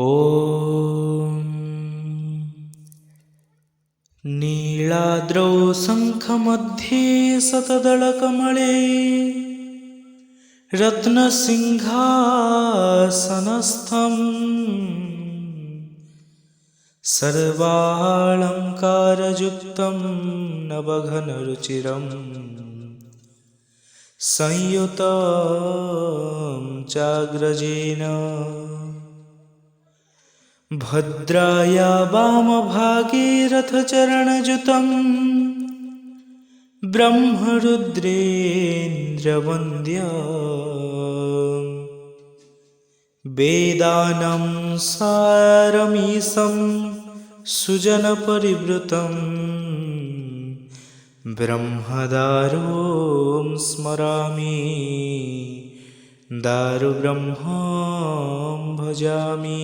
ॐ नीलाद्रौ शङ्खमध्ये शतदलकमले रत्नसिंहासनस्थं सर्वालङ्कारयुक्तं नवघनरुचिरं संयुतं चाग्रजेन भद्राया वामभागे रथचरणयुतं ब्रह्मरुद्रेन्द्रवन्द्यं वेदानां सारमीशं सुजनपरिवृतं ब्रह्मदारुं स्मरामि दारुब्रह्मं भजामि।